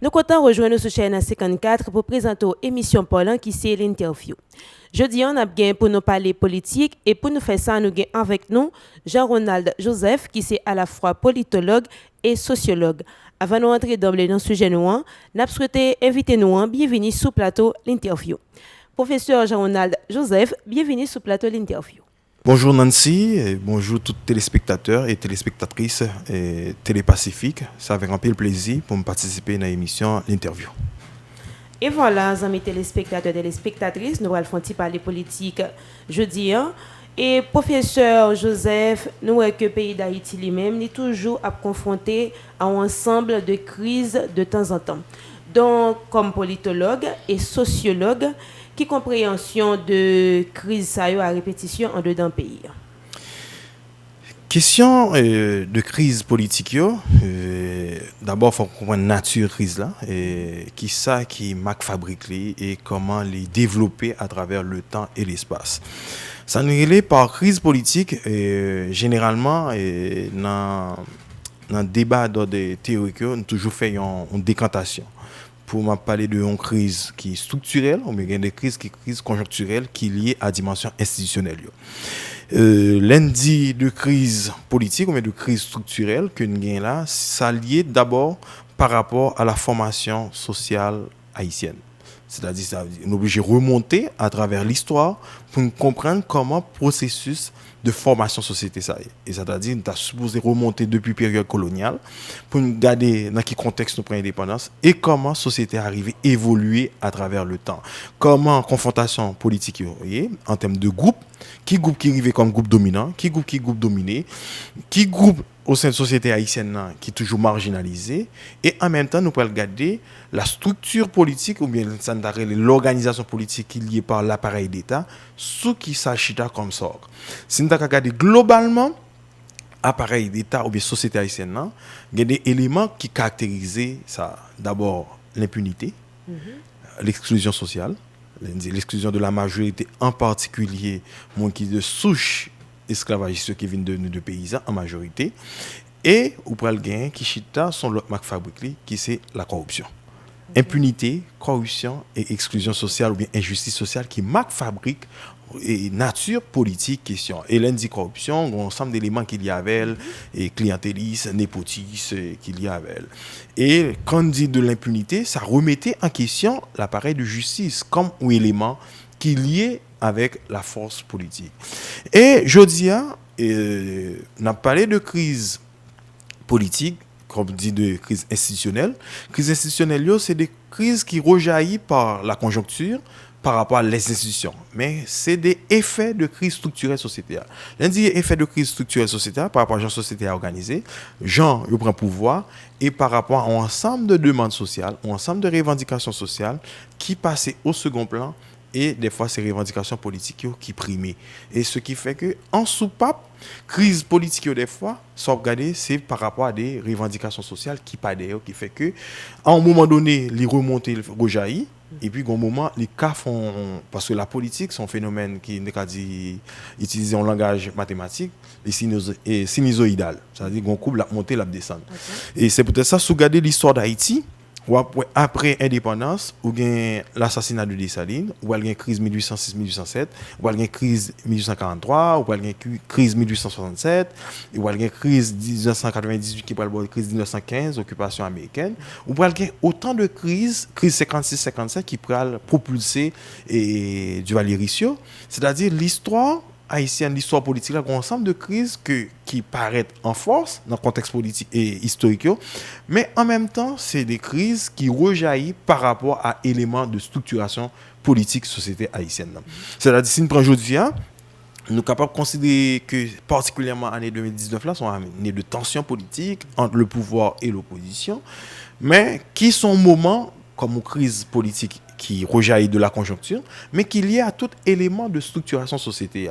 Nous comptons rejoindre ce chaîne 54 pour présenter l'émission Parlant qui c'est l'interview. Jeudi, on a bien pour nous parler politique et pour nous faire ça, nous avons avec nous Jean-Ronald Joseph qui c'est à la fois politologue et sociologue. Avant de rentrer d'emblée dans le sujet, nous avons souhaité inviter nous, bienvenue sur le plateau l'interview. Professeur Jean-Ronald Joseph, bienvenue sur le plateau l'interview. Bonjour Nancy, et bonjour tous les téléspectateurs et téléspectatrices et Télépacifique. Ça avec un peu le plaisir pour me participer à l'émission L'interview. Et voilà, amis téléspectateurs et téléspectatrices, nous allons parler politique jeudi. Et professeur Joseph, nous voyons que le pays d'Haïti lui-même est toujours confronté à un ensemble de crises de temps en temps. Donc, comme politologue et sociologue, qui compréhension de crise à répétition en dedans pays? Question de crise politique, d'abord il faut comprendre la nature de la crise là, qui ça qui marque fabrique et comment les développer à travers le temps et l'espace. Ça nous relève par crise politique, généralement, dans le débat d'ordre théorique, on a toujours fait une décantation. Pour me parler d'une crise qui est structurelle, ou bien des crises qui crise conjoncturelle qui est liée à la dimension institutionnelle. Lundi de crise politique ou bien de crise structurelle que nous avons là, ça lié d'abord par rapport à la formation sociale haïtienne. C'est-à-dire qu'on est obligé de remonter à travers l'histoire pour comprendre comment le processus de formation société ça est. Et c'est-à-dire qu'on est supposé remonter depuis la période coloniale pour nous garder dans quel contexte nous prenons l'indépendance et comment la société est arrivée à évoluer à travers le temps. Comment confrontation politique en termes de groupe qui arrive comme groupe dominant, qui groupe dominé, qui groupe au sein de la société haïtienne qui est toujours marginalisée, et en même temps nous pouvons regarder la structure politique ou bien l'organisation politique qui est liée par l'appareil d'État sous qui s'agit comme ça. Si nous regardons globalement appareil d'État ou bien société haïtienne, il y a des éléments qui caractérisent ça. D'abord l'impunité, l'exclusion sociale, l'exclusion de la majorité, en particulier moi qui de souche esclavagistes qui viennent de paysans en majorité, et ou pral gain qui chita sont l'autre marque fabrique qui c'est la corruption. Impunité, corruption et exclusion sociale ou bien injustice sociale qui marque fabrique et nature politique question. Et lundi corruption, un ensemble d'éléments qu'il y a avec elle, et clientélisme, népotisme qu'il y a avec elle. Et quand on dit de l'impunité, ça remettait en question l'appareil de justice comme un élément qui est lié avec la force politique. Et je dis, on a parlé de crise politique, comme on dit de crise institutionnelle. Crise institutionnelle, c'est des crises qui rejaillissent par la conjoncture, par rapport à les institutions. Mais c'est des effets de crise structurelle sociétale. L'un dit effet de crise structurelle sociétale par rapport à la société organisée, gens ils prennent pouvoir et par rapport à un ensemble de demandes sociales, un ensemble de revendications sociales qui passaient au second plan et des fois ces revendications politiques qui primaient. Et ce qui fait que en soupape, crise politique des fois, sont regardées c'est par rapport à des revendications sociales qui pas d'ailleurs qui fait que à un moment donné, les remontées rejaillit. Et puis, au moment, les cas font. Parce que la politique, c'est un phénomène qui n'est dit utiliser un langage mathématique, et sinusoïdal. C'est-à-dire qu'on coupe la montée, la descente. Okay. Et c'est peut-être ça, si vous regardez l'histoire d'Haïti, après l'indépendance, ou bien l'assassinat de Dessalines, ou bien la crise 1806-1807, ou bien la crise 1843, ou bien la crise 1867, ou bien la crise 1998 qui est la crise 1915, occupation américaine, ou bien autant de crises, crise 56-57 qui pourrait propulser Duvalier Ricio, c'est-à-dire l'histoire haïtienne, l'histoire politique, un ensemble de crises qui paraissent en force dans le contexte politique et historique, mais en même temps, c'est des crises qui rejaillissent par rapport à éléments de structuration politique société haïtienne. C'est-à-dire, si nous prenons aujourd'hui, nous sommes capables de considérer que, particulièrement l'année 2019, là, sont années de tensions politiques entre le pouvoir et l'opposition, mais qui sont moments comme une crise politique qui rejaillit de la conjoncture, mais qui est liée à tout élément de structuration société.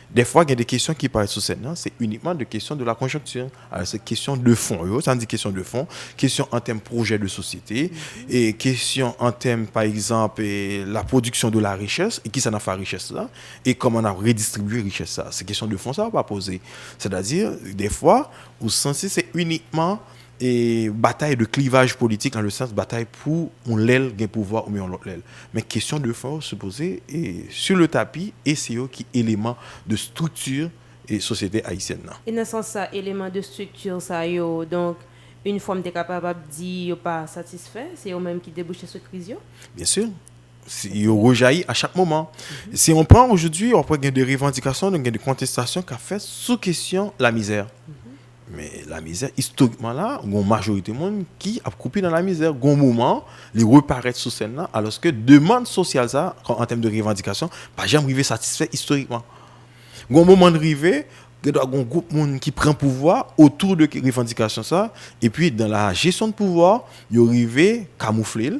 Des fois, il y a des questions qui paraissent sur scène, c'est uniquement des questions de la conjoncture. Alors, c'est question de fond. Ça dit question de fond, question en termes de projet de société, et question en termes, par exemple, la production de la richesse, et qui ça n'a fait la richesse là, et comment on a redistribué la richesse là. C'est question de fond, ça va pas poser. C'est-à-dire, des fois, au sens c'est uniquement et bataille de clivage politique dans le sens bataille pour on l'aile gain pouvoir ou bien on l'autre l'aile. Mais question de fond se poser et sur le tapis et c'est eux qui élément de structure et société haïtienne là. Et dans ce sens ça élément de structure ça yo donc une forme de capable de dire pas satisfait, c'est eux même qui débouchent sur crise yo. Bien sûr. Il rejaillit à chaque moment. Si on prend aujourd'hui, on prend des revendications, des contestations qu'a fait sous question la misère. Mais la misère, historiquement là, il y a une majorité de monde qui a coupé dans la misère. Il y a un moment, les reparaître sous scène là, alors que demande sociale ça, en termes de revendication, pas jamais arrivé satisfait historiquement. Il y a un moment arrivé, il y a un groupe de monde qui prend pouvoir autour de revendications ça, et puis dans la gestion de pouvoir, il arrivé camoufler.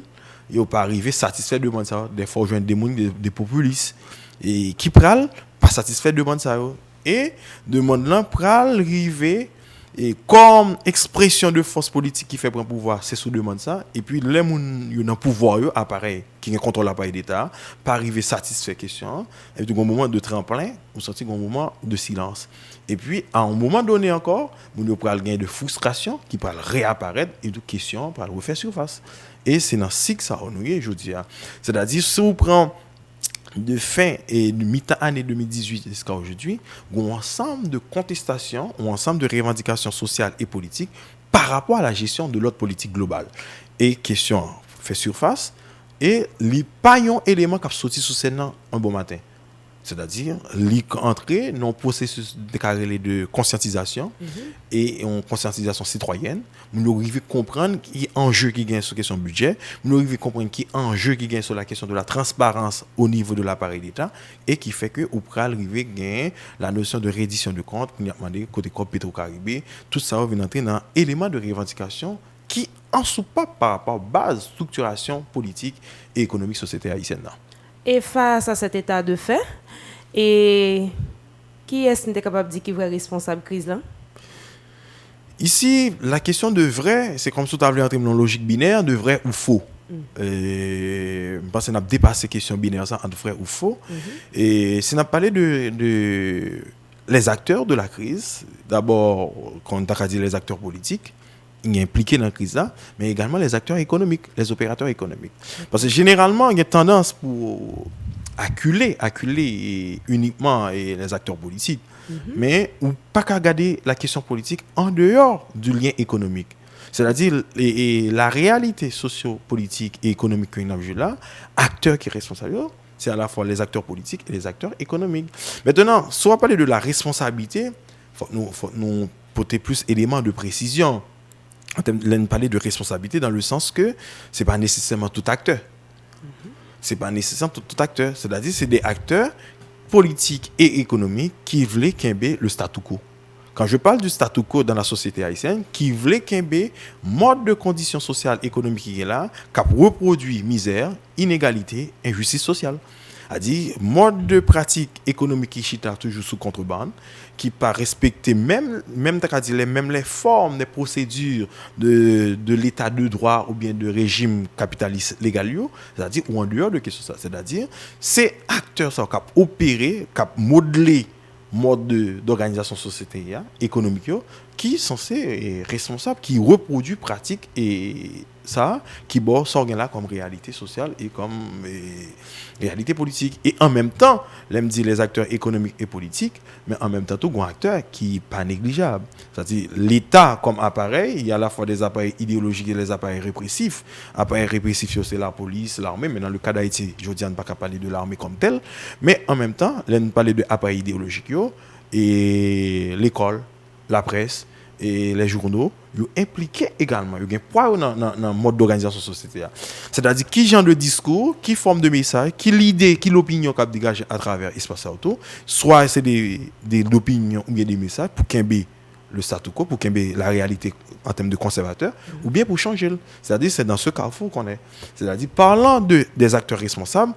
Ils n'ont pas arrivé satisfait de demande ça. Des fois, on joue des gens, des populistes, et qui pral pas satisfait de demande ça. Et demande là pral arriver et comme expression de force politique qui fait prendre pouvoir, c'est sous demande ça. Et puis les gens qui ont dans pouvoir appareil qui contrôle l'appareil d'État, pas arriver satisfait question. Et puis un moment de tremplin, on sentit un moment de silence. Et puis à un moment donné encore, on pral gagner de frustration qui pral réapparaître et de questions pral refaire surface. Et c'est dans ce que ça on est aujourd'hui. C'est-à-dire si on prend de fin et de mi-temps année 2018 jusqu'à aujourd'hui, un ensemble de contestations, un ensemble de revendications sociales et politiques par rapport à la gestion de l'ordre politique global. Et question fait surface et les paillons éléments qui ont sorti sous scène un bon matin. C'est-à-dire l'entrée dans le processus de conscientisation et en conscientisation citoyenne, nous arrivons à comprendre qu'il y a un enjeu qui gagne sur la question du budget, nous arrivons à comprendre qu'il y a un enjeu qui gagne sur la question de la transparence au niveau de l'appareil d'État et qui fait que nous pourrons arriver à gagner la notion de reddition de comptes, nous avons demandé côté Corp Petro-Caribé, tout ça va entrer dans un élément de revendication qui en soupape par rapport à la base structuration politique et économique société haïtienne. Et face à cet état de fait, et qui est-ce qui est capable de dire qui est responsable de la crise là? Ici, la question de vrai, c'est comme si tu avais entré dans une logique binaire de vrai ou faux. Je pense qu'on a dépassé la question binaire ça, entre vrai ou faux. Et si on a parlé de les acteurs de la crise, d'abord, quand on a dit les acteurs politiques, impliqués dans la crise là, mais également les acteurs économiques, les opérateurs économiques. Parce que généralement, il y a tendance pour acculer uniquement les acteurs politiques, mais ou pas qu'à regarder la question politique en dehors du lien économique. C'est-à-dire la réalité socio-politique et économique que nous avons là, acteurs qui sont responsables, c'est à la fois les acteurs politiques et les acteurs économiques. Maintenant, si on va parler de la responsabilité, faut nous porter plus d'éléments de précision. On parler de responsabilité dans le sens que ce n'est pas nécessairement tout acteur. C'est pas nécessairement tout acteur. C'est-à-dire c'est des acteurs politiques et économiques qui voulaient qu'imber le statu quo. Quand je parle du statu quo dans la société haïtienne, qui voulaient qu'imber mode de conditions sociales et économiques qui est là, qui reproduit misère, inégalité, injustice sociale. C'est-à-dire mode de pratique économique qui chita toujours sous contrebande, qui pas respecter même les formes des procédures de l'état de droit ou bien de régime capitaliste légal, c'est-à-dire ou en dehors de question ça, c'est-à-dire ces acteurs qui ont opéré, qui ont modelé mode d'organisation société économique qui sont censés responsables, qui reproduit pratique et ça qui sort là comme réalité sociale et comme réalité politique. Et en même temps, l'aime dit les acteurs économiques et politiques, mais en même temps tout un acteur qui n'est pas négligeable. C'est-à-dire l'État comme appareil, il y a à la fois des appareils idéologiques et des appareils répressifs. Appareils répressifs, c'est la police, l'armée, mais dans le cas d'Haïti, je ne dis pas parler de l'armée comme telle, mais en même temps, l'aime parler de appareils idéologiques et l'école, la presse et les journaux, ils sont impliqués également. Ils ont un poids dans le mode d'organisation de la société. C'est-à-dire, qui genre de discours, qui forme de message, qui l'idée, qui l'opinion qu'on dégage à travers l'espace auto, soit c'est des opinions ou bien des messages pour qu'aimer le statu quo, pour qu'aimer la réalité en termes de conservateur, ou bien pour changer. C'est-à-dire, c'est dans ce carrefour qu'on est. C'est-à-dire, parlant des acteurs responsables,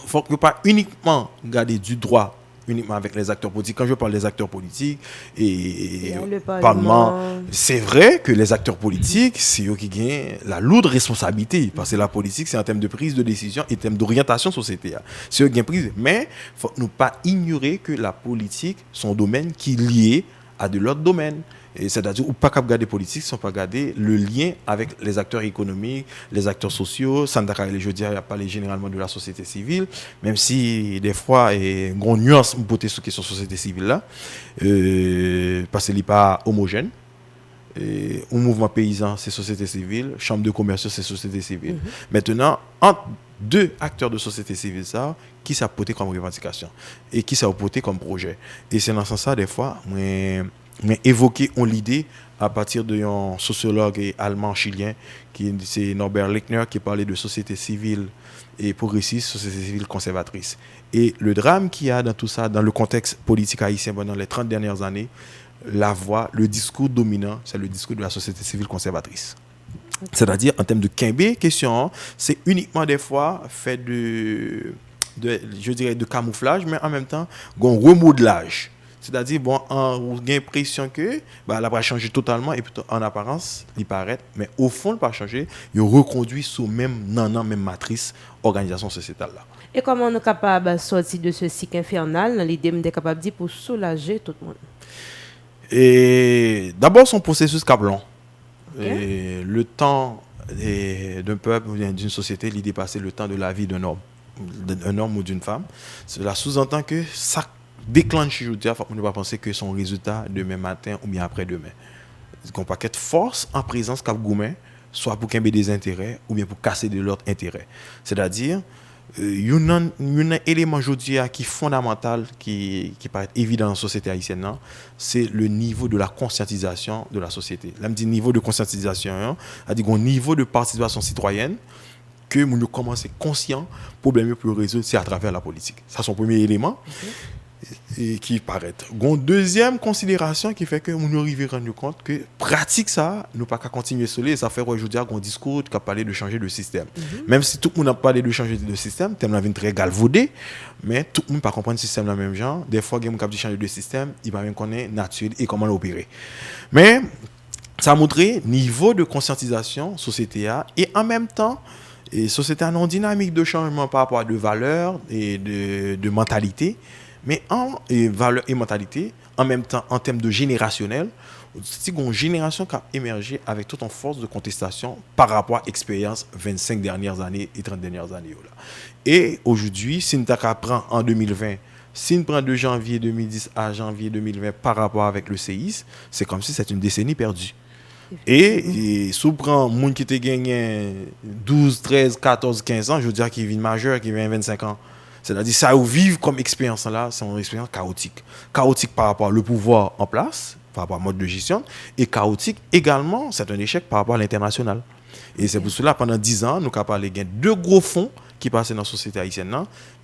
il ne faut pas uniquement garder du droit uniquement avec les acteurs politiques. Quand je parle des acteurs politiques et le Parlement, c'est vrai que les acteurs politiques, c'est eux qui gagnent la lourde responsabilité. Parce que la politique, c'est en termes de prise de décision et en termes d'orientation sociétaire. C'est eux qui gagnent prise. Mais il ne faut pas ignorer que la politique, son domaine qui est lié à de l'autre domaine. Et c'est-à-dire, ou pas qu'à garder politique, sans pas garder le lien avec les acteurs économiques, les acteurs sociaux. Sans je dis, il n'y a pas généralement de la société civile, même si des fois, il y a une nuance pour sur question société civile là, parce qu'elle n'est pas homogène. Un mouvement paysan, c'est société civile, chambre de commerce, c'est société civile. Maintenant, entre deux acteurs de société civile, ça, qui ça porté comme revendication et qui ça porté comme projet. Et c'est dans ce sens, des fois, mais évoqué l'idée à partir d'un sociologue allemand-chilien, c'est Norbert Lechner, qui parlait de société civile et progressiste, société civile conservatrice. Et le drame qu'il y a dans tout ça, dans le contexte politique haïtien pendant les 30 dernières années, la voix, le discours dominant, c'est le discours de la société civile conservatrice. Okay. C'est-à-dire, en termes de Kimbé, question, c'est uniquement des fois fait je dirais, de camouflage, mais en même temps, un remodelage. C'est-à-dire, bon, on a l'impression que elle va changer totalement, et plutôt en apparence, il paraît, mais au fond, il ne va pas changer, il reconduit sous même matrice, organisation sociétale là. Et comment on est capable de sortir de ce cycle infernal, dans l'idée d'être capable de dire pour soulager tout le monde? Et d'abord, son processus cablon. Okay. Le temps d'un peuple ou d'une société, il dépasse le temps de la vie d'un homme ou d'une femme. Cela sous-entend que ça déclenche, je veux dire, on ne va pas penser que son résultat demain matin ou bien après-demain. Qu'on paquet de force en présence cap goumen, soit pour qu'il y ait des intérêts ou bien pour casser de l'autre intérêt. C'est-à-dire, il y a un élément aujourd'hui qui est fondamental, qui paraît évident dans la société haïtienne, c'est le niveau de la conscientisation de la société. Là, je dis niveau de conscientisation, c'est-à-dire un niveau de participation citoyenne que nous commençons à être conscients, problème pour résoudre, c'est à travers la politique. Ça, c'est son premier élément. Okay. Et qui paraît. Une deuxième considération qui fait que nous arrivons à rendre compte que pratique ça, nous pas qu'à continuer seul, ça fait aujourd'hui qu'on discute, qu'on parle de changer de système. Même si tout le monde a parlé de changer de système, thème la vie très galvaudé, mais tout le monde pas comprendre le système dans le même genre. Des fois, il y a qui changer de système, il va même connaître nature et comment l'opérer. Mais ça a montré niveau de conscientisation société et en même temps et société a une dynamique de changement par rapport à de valeurs et de mentalité. Mais en valeur et mentalité, en même temps, en termes de générationnel, c'est une génération qui a émergé avec toute une force de contestation par rapport à l'expérience 25 dernières années et 30 dernières années. Et aujourd'hui, si nous prend en 2020, si nous prenons de janvier 2010 à janvier 2020 par rapport avec le séisme, c'est comme si c'était une décennie perdue. Et si on prend un monde qui a gagné 12, 13, 14, 15 ans, je veux dire qu'il vit majeur, qui vient 25 ans. C'est-à-dire ça où vivre comme expérience là, c'est une expérience chaotique. Chaotique par rapport au pouvoir en place, par rapport au mode de gestion, et chaotique également, c'est un échec par rapport à l'international. Et c'est pour cela, pendant 10 ans, nous avons parlé de deux gros fonds qui passaient dans la société haïtienne.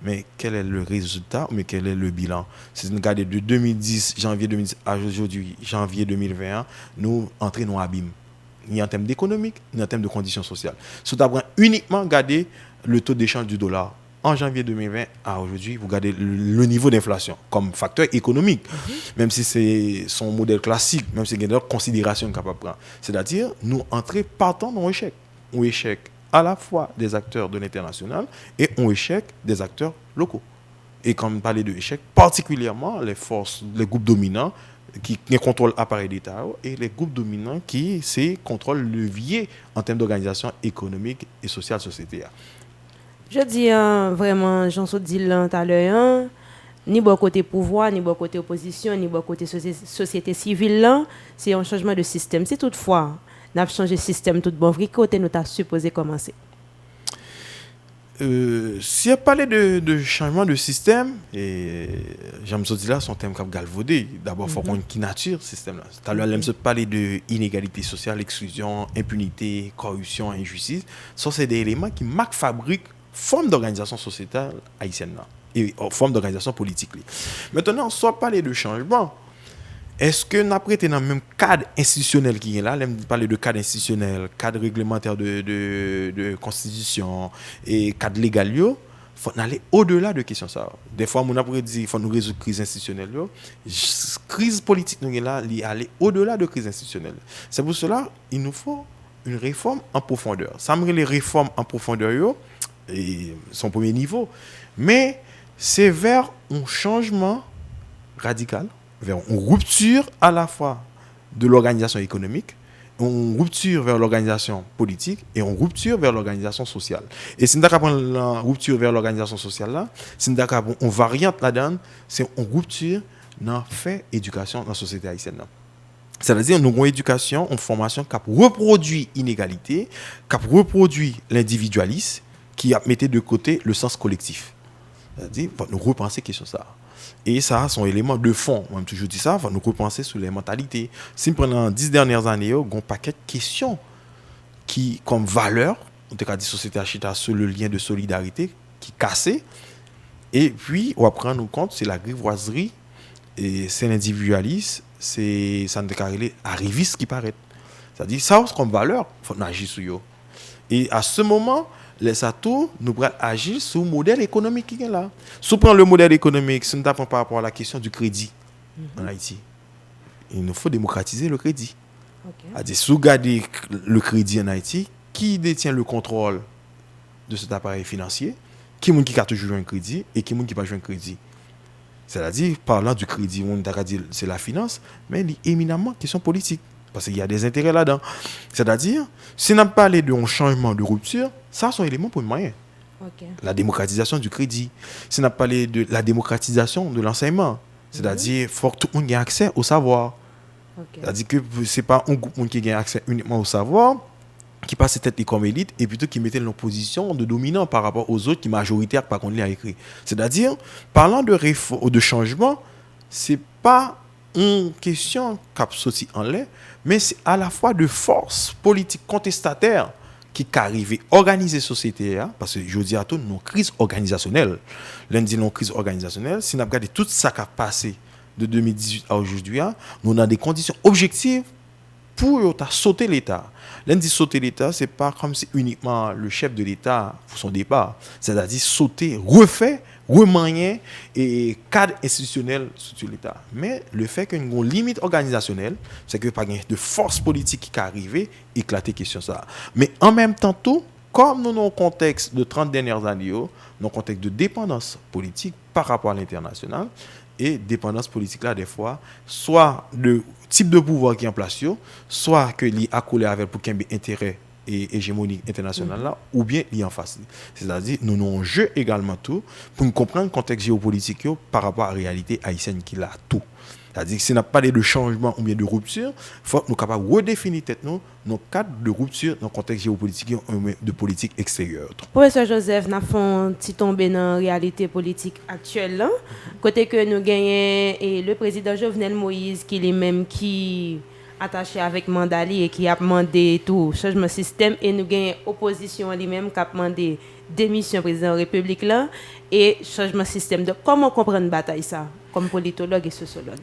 Mais quel est le résultat, mais quel est le bilan? C'est une garde de 2010, janvier 2010 à aujourd'hui, janvier 2021, nous entrons dans l'abîme. Ni en termes d'économique, ni en termes de conditions sociales. Si vous uniquement garder le taux d'échange du dollar, en janvier 2020 à aujourd'hui, vous regardez le niveau d'inflation comme facteur économique, même si c'est son modèle classique, même si il y a d'autres considérations capable de prendre. C'est-à-dire, nous entrons partant dans un échec. Un échec à la fois des acteurs de l'international et un échec des acteurs locaux. Et quand on parle de échec, particulièrement les forces, les groupes dominants qui contrôlent l'appareil d'État et les groupes dominants qui contrôlent le levier en termes d'organisation économique et sociale de la société. Je dis vraiment, j'en suis dit là tout à l'heure, ni bon côté pouvoir, ni bon côté opposition, ni bon côté société civile là, c'est un changement de système. Si toutefois, nous avons changé de système tout bon, côté nous avons supposé commencer. Si on parlait de changement de système, et j'aime ça dire là, son thème comme galvaudé. D'abord, il faut qu'on qui nature ce système là. Tout à l'heure, j'aime ça parler de inégalité sociale, exclusion, impunité, corruption, injustice. Ça, c'est des éléments qui marquent fabrique forme d'organisation sociétale haïtienne là, et forme d'organisation politique. Maintenant, soit parler de changement, est-ce que nous avons été dans le même cadre institutionnel qui est là, on parle de cadre institutionnel, cadre réglementaire de constitution et cadre légal, il faut aller au-delà de questions ça. Des fois, on a dit qu'il faut nous résoudre la crise institutionnelle. Crise politique, nous là, aller au-delà de la crise institutionnelle. C'est pour cela qu'il nous faut une réforme en profondeur. Ça me les réformes en profondeur, et son premier niveau, mais c'est vers un changement radical, vers une rupture à la fois de l'organisation économique, une rupture vers l'organisation politique et une rupture vers l'organisation sociale. Et si nous avons la rupture vers l'organisation sociale là, si nous avons une variante là-dedans, c'est une rupture dans fait éducation dans la société haïtienne. C'est-à-dire nous avons une éducation, une formation qui reproduit l'inégalité, qui reproduit l'individualisme, qui a mis de côté le sens collectif. C'est-à-dire nous repenser question ça. Et ça, c'est un élément de fond. Moi, je toujours dit ça, il faut nous repenser sur les mentalités. Si nous prenons les 10 dernières années, il y a un paquet de questions qui, comme valeur, on a dit société achita sur le lien de solidarité qui cassé. Et puis, on va prendre compte, c'est la grivoiserie, et c'est l'individualisme, c'est ça nous déclaré arriviste qui paraît. C'est-à-dire, ça, comme valeur, il faut agir sur eux. Et à ce moment, les atouts, nous pourrons agir sur le modèle économique qui est là. Si on prend le modèle économique, si nous tapons par rapport à la question du crédit en Haïti, il nous faut démocratiser le crédit. C'est-à-dire, si vous regardez le crédit en Haïti, qui détient le contrôle de cet appareil financier? Qui est-ce qui a toujours joué un crédit et qui est-ce qui n'a pas joué un crédit? C'est-à-dire, parlant du crédit, on a dit c'est la finance, mais il est éminemment question politique. Parce qu'il y a des intérêts là-dedans. C'est-à-dire, si on a parlé d'un changement de rupture, ça, c'est un élément pour le moyen. La démocratisation du crédit. Si on a parlé de la démocratisation de l'enseignement, c'est-à-dire qu'il faut que tout le monde ait accès au savoir. C'est-à-dire que ce n'est pas un groupe qui a accès uniquement au savoir, qui passe tête comme élite, et plutôt qui mettait en position de dominant par rapport aux autres qui majoritaires par contre l'ont écrit. C'est-à-dire, parlant de réforme, de changement, ce n'est pas une question qui a sauté en l'air, mais c'est à la fois de force politique contestataire qui arrive à organiser la société, parce que je dis à tout, une crise organisationnelle. Lundi, une crise organisationnelle, si nous regardons tout ça qui a passé de 2018 à aujourd'hui, nous avons des conditions objectives pour sauter l'État. Lundi, sauter l'État, ce n'est pas comme si uniquement le chef de l'État pour son départ, c'est-à-dire sauter, refaire, remanier et cadre institutionnel sur l'État. Mais le fait qu'il y ait une limite organisationnelle, c'est que pas de force politique qui arrive à éclater question ça. Mais en même temps, tout, comme nous avons un contexte de 30 dernières années, dans un contexte de dépendance politique par rapport à l'international, et dépendance politique là, des fois, soit le type de pouvoir qui est en place, soit que l'y accolé avec pour qu'il y ait intérêt et hégémonie internationale là, ou bien il y en face. C'est-à-dire, nous avons un jeu également tout pour nous comprendre le contexte géopolitique par rapport à la réalité haïtienne qui a tout. C'est-à-dire que si on n'a pas de changement ou bien de rupture, il faut que nous soyons capables de redéfinir nos cadres de rupture dans le contexte géopolitique de politique extérieure. Professeur Joseph, nous avons un petit tombé dans la réalité politique actuelle. Là. Côté que nous gagnons et le président Jovenel Moïse, qui est lui-même qui attaché avec Mandali et qui a demandé tout changement de système, et nous gagnons opposition lui-même qui a demandé démission président de la République là, et changement de système. Donc, comment comprendre la bataille ça, comme politologue et sociologue?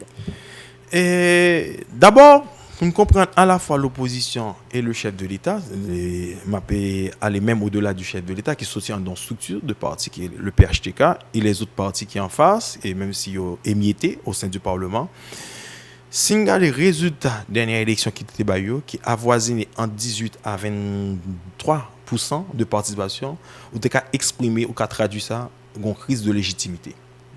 Et d'abord, pour nous comprendre à la fois l'opposition et le chef de l'État, je peux aller même au-delà du chef de l'État qui soutient dans une structure de parti qui est le PHTK et les autres partis qui en face, et même s'ils sont émiettés au sein du Parlement. Si on regarde les résultats de la dernière élection qui était qui avoisinait en 18 à 23% de participation, ou de cas exprimé ou cas traduit ça, une crise de légitimité.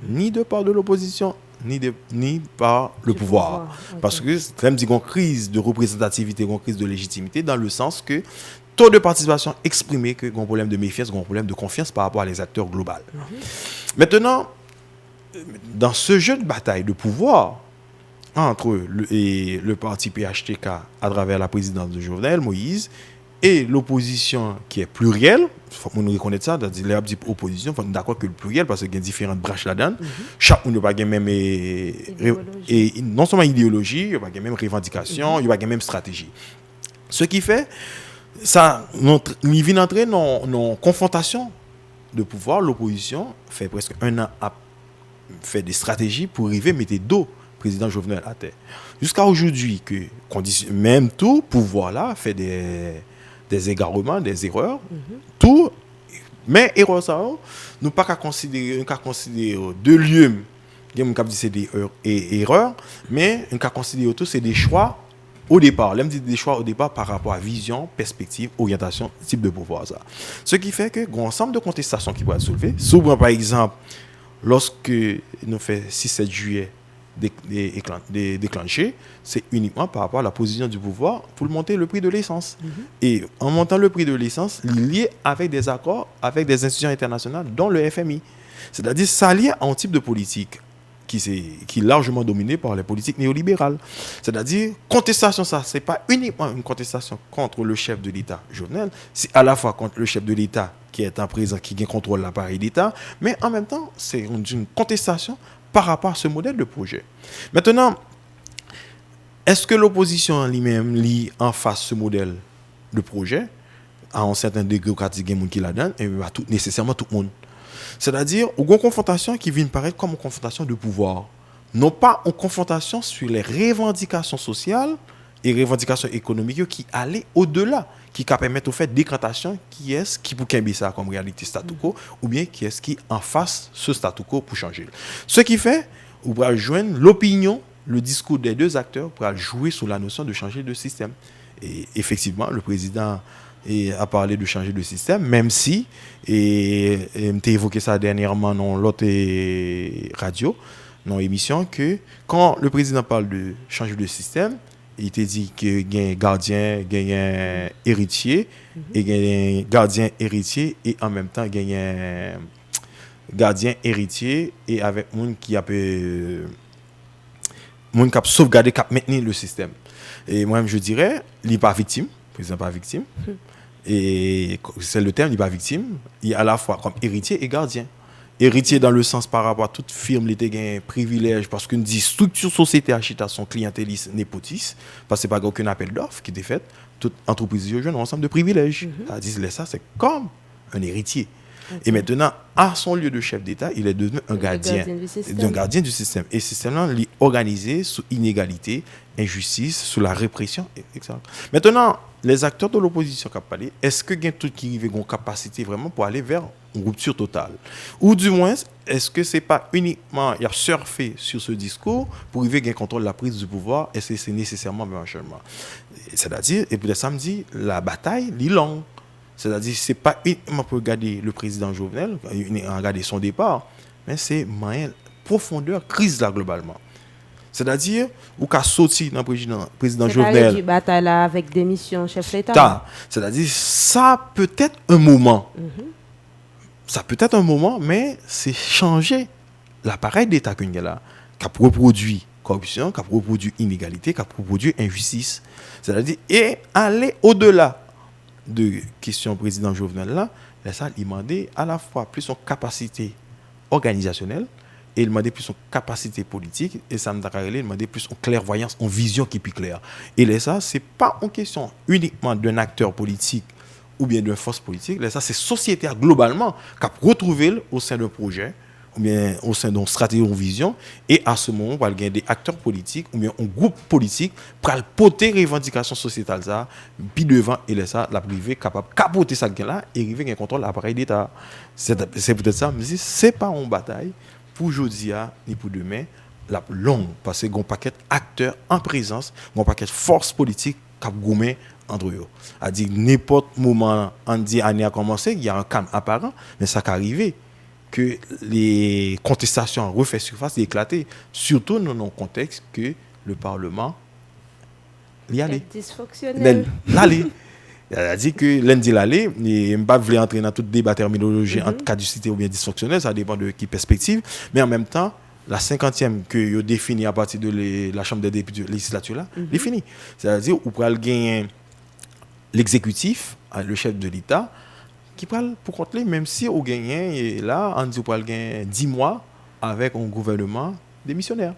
Ni de part de l'opposition, ni par le pouvoir. Okay. Parce que même dit une crise de représentativité, une crise de légitimité, dans le sens que taux de participation exprimé que un problème de méfiance, un problème de confiance par rapport à les acteurs globaux. Maintenant, dans ce jeu de bataille de pouvoir, entre le parti PHTK à travers la présidence de Jovenel Moïse et l'opposition qui est plurielle, il faut que nous reconnaître ça, c'est-à-dire l'opposition, il faut d'accord que le pluriel, parce qu'il y a différentes branches là-dedans, chaque monde n'a pas la même et non seulement idéologie, il n'y a pas la même revendication, il n'y a pas la même stratégie. Ce qui fait, ça, il vient entrer dans une confrontation de pouvoir, l'opposition fait presque un an à faire des stratégies pour arriver à mettre dos président Jovenel à terre. Jusqu'à aujourd'hui, que même tout pouvoir là fait des égarements, des erreurs, tout, mais erreurs ça, nous pas qu'à considérer deux lieux, c'est des erreurs, mais on qu'à considérer tout c'est des choix au départ. L'aime dit des choix au départ par rapport à vision, perspective, orientation, type de pouvoir ça. Ce qui fait que un ensemble de contestations qui vont être soulevées. Souvent par exemple, lorsque nous fait 6-7 juillet déclenché, c'est uniquement par rapport à la position du pouvoir pour monter le prix de l'essence. Et en montant le prix de l'essence, lié avec des accords avec des institutions internationales, dont le FMI. C'est-à-dire, ça lié à un type de politique qui est largement dominé par les politiques néolibérales. C'est-à-dire, contestation, ça, c'est pas uniquement une contestation contre le chef de l'État, Jovenel, c'est à la fois contre le chef de l'État qui est en présent, qui contrôle l'appareil d'État, mais en même temps, c'est une contestation par rapport à ce modèle de projet. Maintenant, est-ce que l'opposition en lui-même lit en face ce modèle de projet à un certain degré pratique qui la donne et pas nécessairement tout le monde. C'est-à-dire une confrontation qui vient paraître comme une confrontation de pouvoir, non pas une confrontation sur les revendications sociales et revendications économiques qui allaient au-delà, qui permettent au fait décantation qui est-ce qui pour cambier ça comme réalité statu quo ou bien qui est-ce qui en face ce statu quo pour changer. Ce qui fait on va joindre l'opinion, le discours des deux acteurs pour jouer sur la notion de changer de système. Et effectivement, le président a parlé de changer de système, même si, et m'ai évoqué ça dernièrement dans l'autre radio, dans l'émission, que quand le président parle de changer de système, il te dit qu'il y a un gardien, il y a un héritier, et il y a un gardien héritier, et en même temps, il y a un gardien héritier, et avec monde qui a sauvegardé, qui a maintenu le système. Et moi-même, je dirais, il n'est pas victime, le président n'est pas victime. Et c'est le terme, il n'est pas victime. Il est à la fois comme héritier et gardien. Héritier dans le sens par rapport à toute firme, il a un privilège parce qu'une dit structure société à son clientéliste népotiste, parce que ce n'est pas aucun appel d'offres qui est fait. Toute entreprise a un ensemble de privilèges. C'est-à-dire ça, c'est comme un héritier. Et maintenant, à son lieu de chef d'État, il est devenu un gardien du système. Et ce système-là, il est organisé sous inégalité, injustice, sous la répression, etc. Maintenant, les acteurs de l'opposition qui ont parlé, est-ce que y a tout qui ont une capacité vraiment pour aller vers une rupture totale? Ou du moins, est-ce que ce n'est pas uniquement, il y a surfé sur ce discours pour arriver à un contrôle de la prise du pouvoir, est-ce que c'est nécessairement un changement? C'est-à-dire, et puis le samedi, la bataille, est longue. C'est-à-dire, ce n'est pas uniquement pour regarder le président Jovenel, regarder son départ, mais c'est une profondeur crise là globalement. C'est-à-dire, ou qu'a sorti dans le président Jovenel. C'est pas bataille là avec des missions chef d'État. C'est-à-dire, ça peut être un moment. Ça peut être un moment, mais c'est changer l'appareil d'État qu'il y a là, qui a reproduit corruption, qui a reproduit inégalité, qui a reproduit injustice. C'est-à-dire, et aller au-delà de question président Jovenel là, ça il demandait à la fois plus son capacité organisationnelle et il demandait plus son capacité politique et ça il demandait plus en clairvoyance, en vision qui est plus claire. Et ça c'est pas une question uniquement d'un acteur politique ou bien d'une force politique, ça c'est société globalement qui a retrouvé au sein d'un projet ou bien au sein d'une stratégie ou vision, et à ce moment, on va gagner des acteurs politiques ou bien un groupe politique pour porter les revendications sociétales, puis devant, et ça, la privée capable de capoter ça là et arriver à un contrôle de l'appareil d'État. C'est peut-être ça, mais ce n'est pas une bataille pour aujourd'hui ni pour demain, la longue, parce qu'il y a un paquet d'acteurs en présence, un paquet de forces politiques qui ont gommé entre eux. C'est-à-dire, n'importe moment, on dit l'année a commencé, il y a un calme apparent, mais ça qui arrive que les contestations refait surface et éclaté, surtout dans un contexte que le Parlement y allait. Dysfonctionnel. L'allait. Il a dit que lundi l'allait, et je ne vais pas entrer dans tout débat terminologie entre caducité ou bien dysfonctionnel, ça dépend de qui perspective, mais en même temps, la 50e que vous définit à partir de la Chambre des députés législature là, est finie. C'est-à-dire, vous pouvez gagner l'exécutif, le chef de l'État, qui parle pour compter, même si au gagnant, et là, on dit qu'on peut gagner 10 mois avec un gouvernement démissionnaire.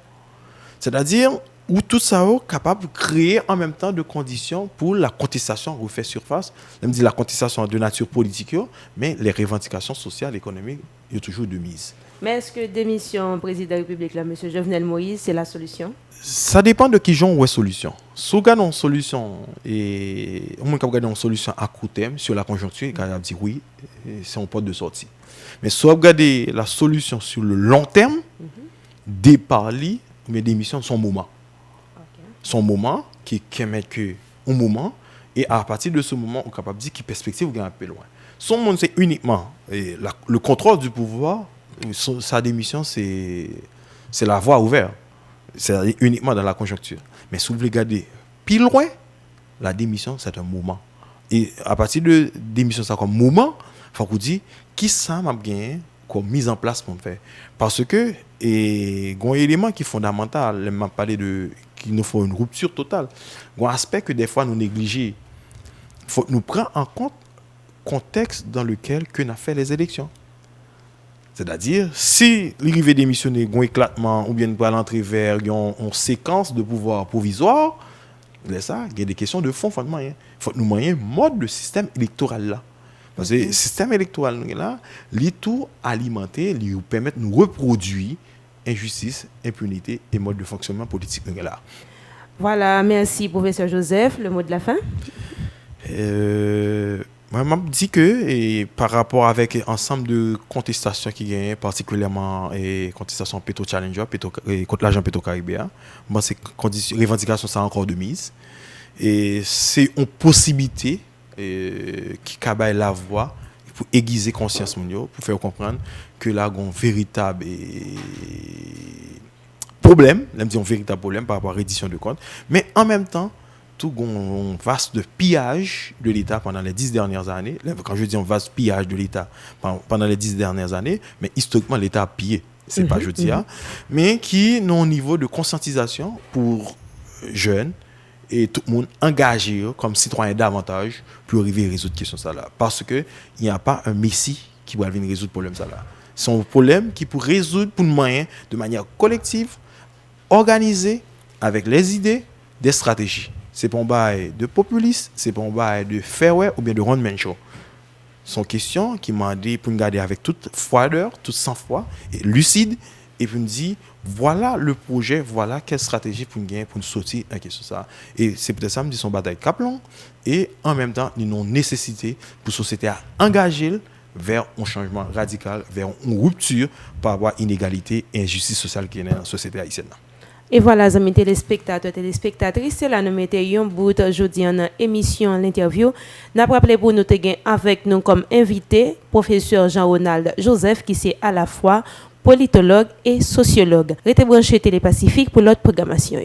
C'est-à-dire, où tout ça est capable de créer en même temps de conditions pour la contestation refait surface. Même dit la contestation de nature politique, mais les revendications sociales, économiques, il y a toujours de mise. Mais est-ce que démission président de la République, là, M. Jovenel Moïse, c'est la solution? Ça dépend de qui j'en ou est solution. Si on regarde une solution, et on peut regarder une solution à court terme sur la conjoncture, il va dire oui, c'est un porte de sortie. Mais si on regarde la solution sur le long terme, départ li, mais démission son moment. Son moment qui met que un moment, et à partir de ce moment, on est capable de dire qu'il perspective est un peu loin. Son monde, c'est uniquement le contrôle du pouvoir. Sa démission, c'est la voie ouverte. C'est uniquement dans la conjoncture. Mais si vous voulez regarder plus loin, la démission, c'est un mouvement. Et à partir de démission, ça comme mouvement, il faut qu'on dise qui ça m'a gagné comme mise en place pour me faire. Parce que, il y a un élément qui est fondamental, je m'a parlé de qu'il nous faut une rupture totale. Il y a un aspect que des fois nous négligeons. Il faut nous prendre en compte le contexte dans lequel on a fait les élections. C'est-à-dire, si l'arrivée démissionner, un éclatement ou bien pour l'entrée vers une séquence de pouvoir provisoire, ça, il y a des questions de fond fondement. Il faut nous moyen mode de système électoral là. Parce que le système électoral là, il tout alimenter, il permet de nous reproduire injustice, impunité et mode de fonctionnement politique là. Voilà, merci professeur Joseph, le mot de la fin. Moi, je dis que et par rapport avec ensemble de contestations qui gagnent, particulièrement et contestation Petro Challenger, contre l'agent Petro-Caribéen, moi, ces revendications sont encore de mise. Et c'est une possibilité qui cabaye la voix pour aiguiser conscience mondiale, pour faire comprendre que là, il y a un véritable problème, un véritable problème par rapport à la reddition de comptes, mais en même temps, tout un vaste de pillage de l'État pendant les 10 dernières années. Quand je dis un vaste pillage de l'État pendant les 10 dernières années, mais historiquement, l'État a pillé, c'est pas je dis, mais qui n'ont un niveau de conscientisation pour jeunes et tout le monde engagé comme citoyen davantage pour arriver à résoudre question ça là. Parce qu'il n'y a pas un messie qui va venir résoudre le problème ça là. C'est un problème qui peut résoudre pour le moyen de manière collective, organisée, avec les idées, des stratégies. C'est pas un bail de populiste, c'est pas un bail de fairway ou bien de one-man show. Ce sont questions qui m'ont dit pour me garder avec toute froideur, toute sang-froid et lucide et pour me dire voilà le projet, voilà quelle stratégie pour nous gagner, pour nous sortir en question ça. Et c'est peut-être ça me dit son bataille Caplon et en même temps nous avons nécessité pour la société à engager vers un changement radical, vers une rupture par rapport à l'inégalité et l'injustice sociale qui est dans la société haïtienne. Et voilà, amis téléspectateurs, téléspectatrices, c'est là nous mettons un bout aujourd'hui en émission, l'interview. Nous avons rappelé pour nous avec nous comme invité, professeur Jean-Ronald Joseph, qui est à la fois politologue et sociologue. Restez branchés Télé Pacifique pour l'autre programmation.